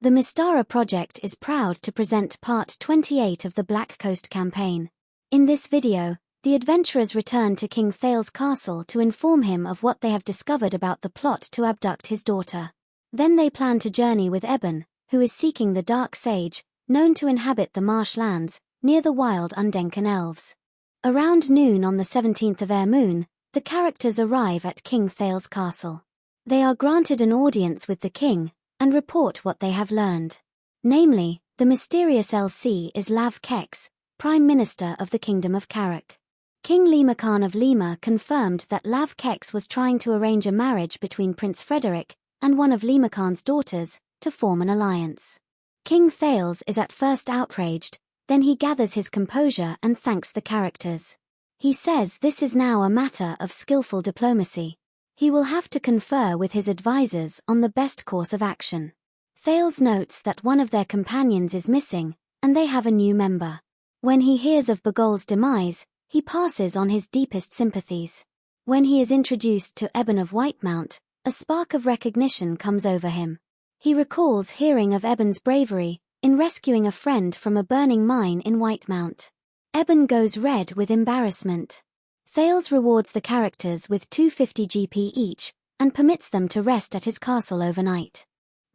The Mystara project is proud to present Part 28 of the Black Coast campaign. In this video, the adventurers return to King Thales Castle to inform him of what they have discovered about the plot to abduct his daughter. Then they plan to journey with Eben, who is seeking the dark sage, known to inhabit the marshlands, near the wild Undenken elves. Around noon on the 17th of Air Moon, the characters arrive at King Thales Castle. They are granted an audience with the king, and report what they have learned. Namely, the mysterious LC is Lav Kex, Prime Minister of the Kingdom of Karak. King Lima Khan of Lima confirmed that Lav Kex was trying to arrange a marriage between Prince Frederick and one of Lima Khan's daughters, to form an alliance. King Thales is at first outraged, then he gathers his composure and thanks the characters. He says this is now a matter of skillful diplomacy. He will have to confer with his advisors on the best course of action. Thales notes that one of their companions is missing, and they have a new member. When he hears of Bagol's demise, he passes on his deepest sympathies. When he is introduced to Eben of Whitemount, a spark of recognition comes over him. He recalls hearing of Eben's bravery in rescuing a friend from a burning mine in Whitemount. Eben goes red with embarrassment. Thales rewards the characters with 250 GP each, and permits them to rest at his castle overnight.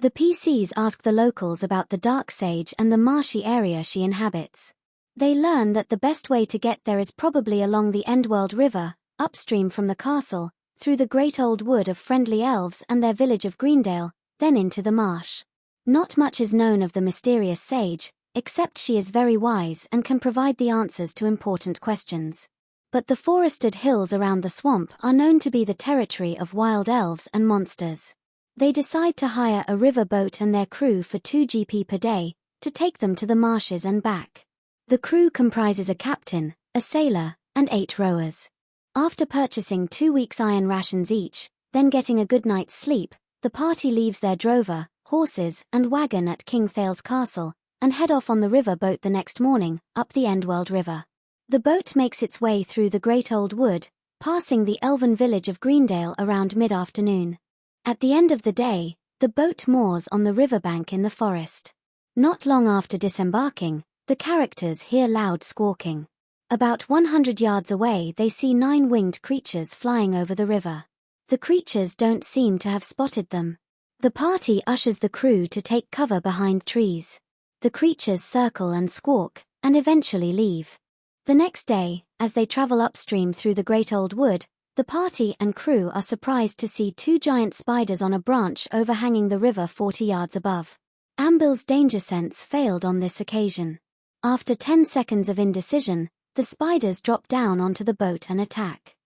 The PCs ask the locals about the dark sage and the marshy area she inhabits. They learn that the best way to get there is probably along the Endworld River, upstream from the castle, through the great old wood of friendly elves and their village of Greendale, then into the marsh. Not much is known of the mysterious sage, except she is very wise and can provide the answers to important questions. But the forested hills around the swamp are known to be the territory of wild elves and monsters. They decide to hire a river boat and their crew for 2 GP per day, to take them to the marshes and back. The crew comprises a captain, a sailor, and 8 rowers. After purchasing 2 weeks' iron rations each, then getting a good night's sleep, the party leaves their drover, horses, and wagon at King Thales Castle, and head off on the river boat the next morning, up the Endworld River. The boat makes its way through the great old wood, passing the elven village of Greendale around mid-afternoon. At the end of the day, the boat moors on the riverbank in the forest. Not long after disembarking, the characters hear loud squawking. About 100 yards away they see 9 winged creatures flying over the river. The creatures don't seem to have spotted them. The party ushers the crew to take cover behind trees. The creatures circle and squawk, and eventually leave. The next day, as they travel upstream through the great old wood, the party and crew are surprised to see 2 giant spiders on a branch overhanging the river 40 yards above. Ambil's danger sense failed on this occasion. After 10 seconds of indecision, the spiders drop down onto the boat and attack.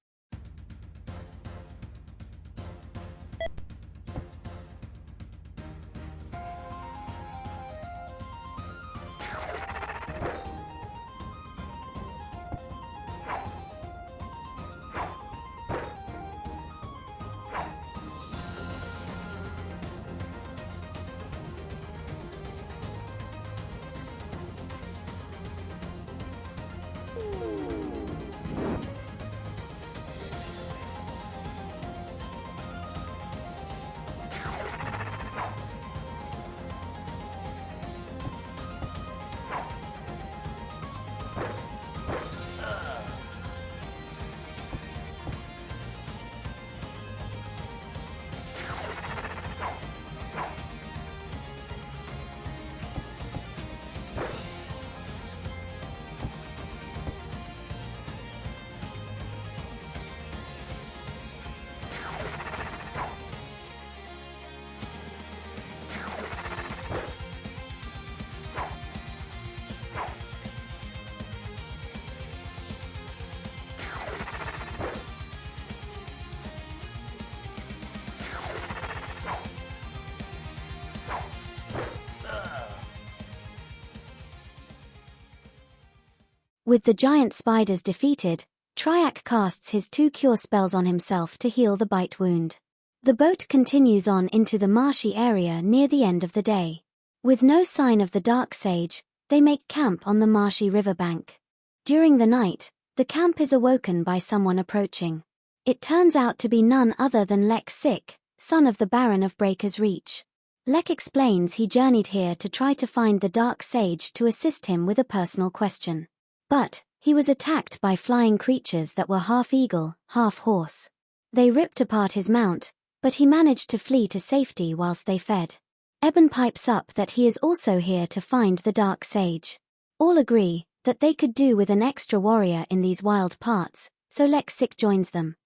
With the giant spiders defeated, Triac casts his 2 cure spells on himself to heal the bite wound. The boat continues on into the marshy area near the end of the day. With no sign of the dark sage, they make camp on the marshy riverbank. During the night, the camp is awoken by someone approaching. It turns out to be none other than Lex Sick, son of the Baron of Breaker's Reach. Lek explains he journeyed here to try to find the dark sage to assist him with a personal question. But he was attacked by flying creatures that were half eagle, half horse. They ripped apart his mount, but he managed to flee to safety whilst they fed. Eben pipes up that he is also here to find the dark sage. All agree that they could do with an extra warrior in these wild parts, so Lek joins them.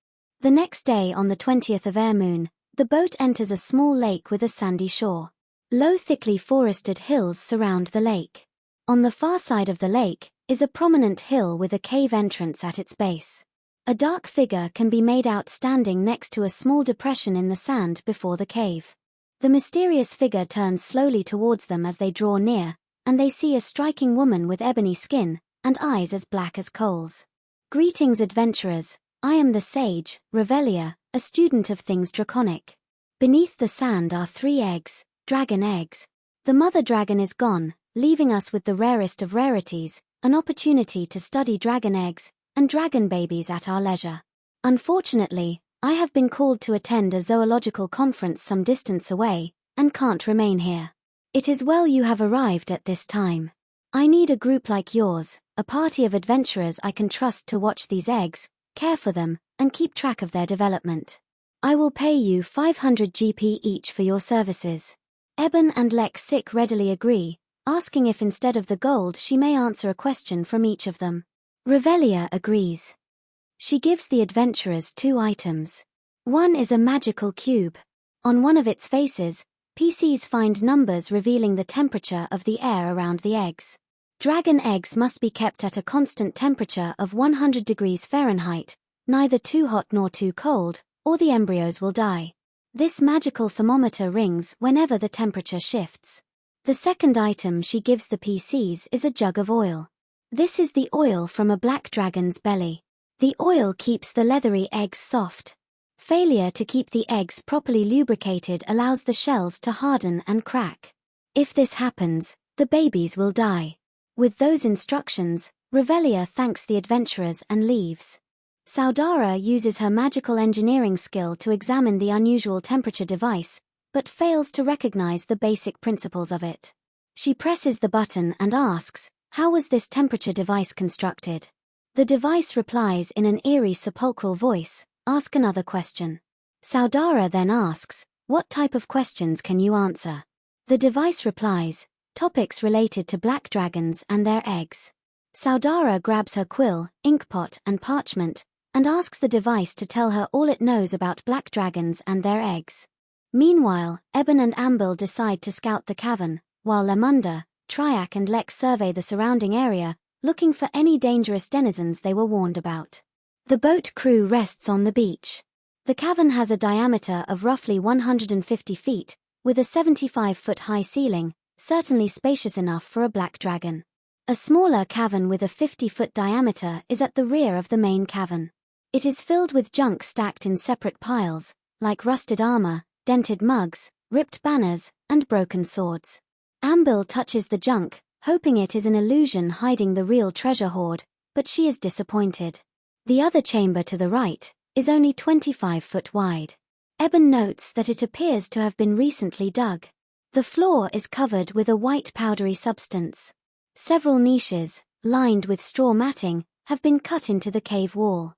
The next day on the 20th of Air Moon, the boat enters a small lake with a sandy shore. Low thickly forested hills surround the lake. On the far side of the lake is a prominent hill with a cave entrance at its base. A dark figure can be made out standing next to a small depression in the sand before the cave. The mysterious figure turns slowly towards them as they draw near, and they see a striking woman with ebony skin and eyes as black as coals. Greetings, adventurers. I am the sage, Revelia, a student of things draconic. Beneath the sand are 3 eggs, dragon eggs. The mother dragon is gone, leaving us with the rarest of rarities, an opportunity to study dragon eggs and dragon babies at our leisure. Unfortunately, I have been called to attend a zoological conference some distance away, and can't remain here. It is well you have arrived at this time. I need a group like yours, a party of adventurers I can trust to watch these eggs, care for them, and keep track of their development. I will pay you 500 GP each for your services. Eben and Lek readily agree, asking if instead of the gold she may answer a question from each of them. Revelia agrees. She gives the adventurers 2 items. One is a magical cube. On one of its faces, PCs find numbers revealing the temperature of the air around the eggs. Dragon eggs must be kept at a constant temperature of 100 degrees Fahrenheit, neither too hot nor too cold, or the embryos will die. This magical thermometer rings whenever the temperature shifts. The second item she gives the PCs is a jug of oil. This is the oil from a black dragon's belly. The oil keeps the leathery eggs soft. Failure to keep the eggs properly lubricated allows the shells to harden and crack. If this happens, the babies will die. With those instructions, Revelia thanks the adventurers and leaves. Saudara uses her magical engineering skill to examine the unusual temperature device, but fails to recognize the basic principles of it. She presses the button and asks, "How was this temperature device constructed?" The device replies in an eerie sepulchral voice, "Ask another question." Saudara then asks, "What type of questions can you answer?" The device replies, "Topics related to black dragons and their eggs." Saudara grabs her quill, inkpot, and parchment, and asks the device to tell her all it knows about black dragons and their eggs. Meanwhile, Eben and Ambil decide to scout the cavern, while Lemunda, Triac and Lek survey the surrounding area, looking for any dangerous denizens they were warned about. The boat crew rests on the beach. The cavern has a diameter of roughly 150 feet, with a 75-foot-high ceiling, certainly spacious enough for a black dragon. A smaller cavern with a 50-foot diameter is at the rear of the main cavern. It is filled with junk stacked in separate piles, like rusted armor, dented mugs, ripped banners, and broken swords. Ambil touches the junk, hoping it is an illusion hiding the real treasure hoard, but she is disappointed. The other chamber to the right is only 25 foot wide. Eben notes that it appears to have been recently dug. The floor is covered with a white powdery substance. Several niches, lined with straw matting, have been cut into the cave wall.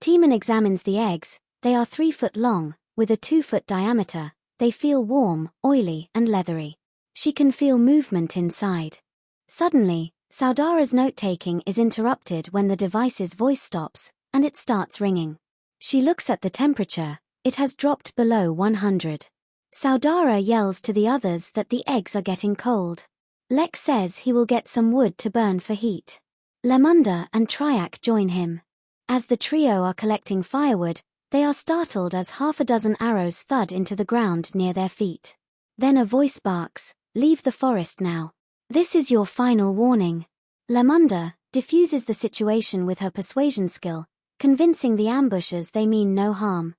Timon examines the eggs. They are 3 foot long, with a 2-foot diameter. They feel warm, oily, and leathery. She can feel movement inside. Suddenly, Saudara's note-taking is interrupted when the device's voice stops, and it starts ringing. She looks at the temperature. It has dropped below 100. Saudara yells to the others that the eggs are getting cold. Lek says he will get some wood to burn for heat. Lemunda and Triac join him. As the trio are collecting firewood, they are startled as half a dozen arrows thud into the ground near their feet. Then a voice barks, "Leave the forest now. This is your final warning." Lemunda diffuses the situation with her persuasion skill, convincing the ambushers they mean no harm.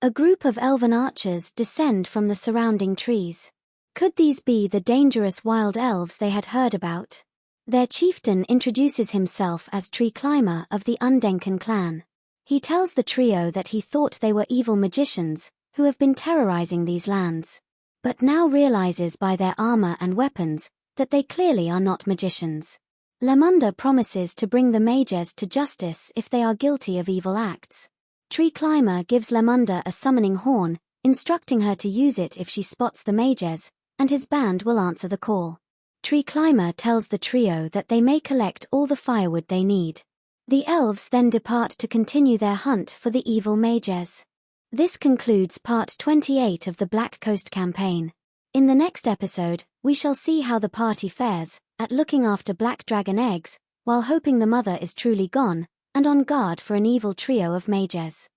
A group of elven archers descend from the surrounding trees. Could these be the dangerous wild elves they had heard about? Their chieftain introduces himself as Tree Climber of the Undenken clan. He tells the trio that he thought they were evil magicians, who have been terrorizing these lands. but now realizes by their armor and weapons that they clearly are not magicians. Lamunda promises to bring the mages to justice if they are guilty of evil acts. Tree Climber gives Lamunda a summoning horn, instructing her to use it if she spots the mages, and his band will answer the call. Tree Climber tells the trio that they may collect all the firewood they need. The elves then depart to continue their hunt for the evil mages. This concludes part 28 of the Black Coast campaign. In the next episode, we shall see how the party fares at looking after black dragon eggs, while hoping the mother is truly gone, and on guard for an evil trio of mages.